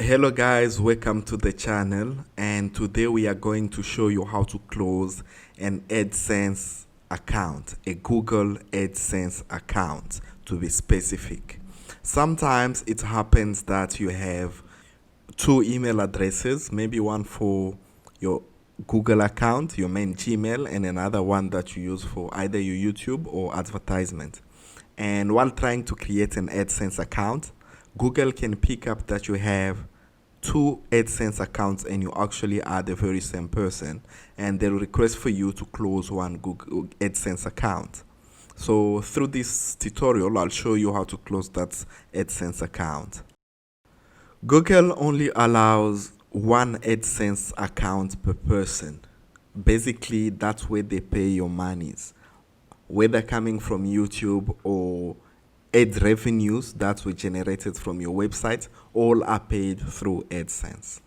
Hello guys, welcome to the channel, and today we are going to show you how to close an AdSense account, a Google AdSense account to be specific. Sometimes it happens that you have two email addresses, maybe one for your Google account, your main Gmail, and another one that you use for either your YouTube or advertisement. And while trying to create an AdSense account, Google can pick up that you have two AdSense accounts and you actually are the very same person, and they'll request for you to close one Google AdSense account. So through this tutorial, I'll show you how to close that AdSense account. Google only allows one AdSense account per person. Basically, that's where they pay your monies, whether coming from YouTube or ad revenues that were generated from your website, all are paid through AdSense.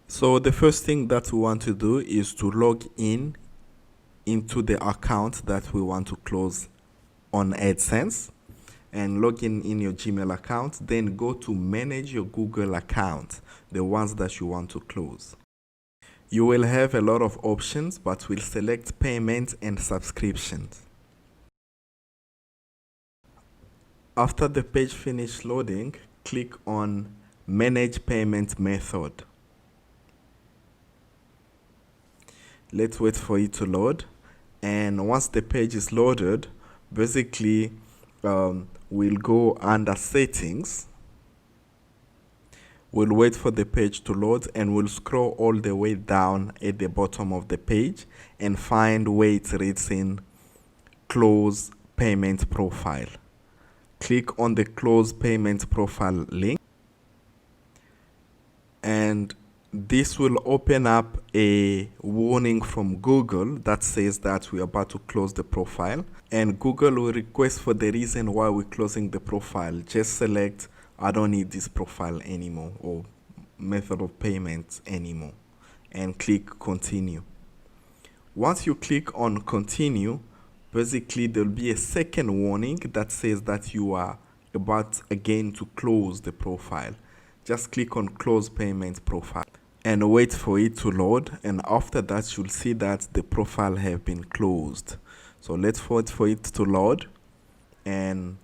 So the first thing that we want to do is to log in into the account that we want to close on AdSense, and log in your Gmail account. Then go to manage your Google account, the ones that you want to close. You will have a lot of options, but we'll select payment and subscriptions. After the page finishes loading, click on Manage Payment Method. Let's wait for it to load. And once the page is loaded, basically we'll go under Settings. We'll wait for the page to load, and we'll scroll all the way down at the bottom of the page and find where it reads in Close Payment Profile. Click on the Close Payment Profile link, and this will open up a warning from Google that says that we're about to close the profile, and Google will request for the reason why we're closing the profile. Just select I don't need this profile anymore, or method of payment anymore, and click Continue. Once you click on Continue, basically there'll be a second warning that says that you are about again to close the profile. Just click on Close Payment Profile and wait for it to load, and after that you'll see that the profile have been closed. So let's wait for it to load, and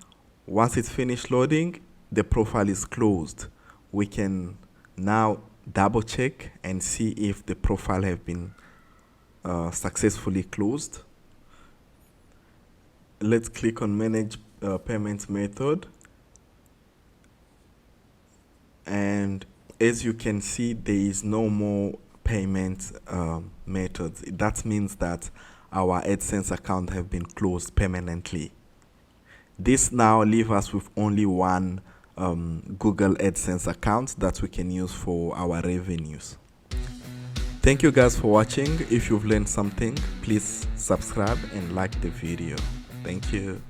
once it's finished loading, the profile is closed. We can now double check and see if the profile have been successfully closed. Let's click on Manage Payment Method, and as you can see, there is no more payment methods. That means that our AdSense account have been closed permanently. This now leaves us with only one Google AdSense account that we can use for our revenues. Thank you guys for watching. If you've learned something, please subscribe and like the video. Thank you.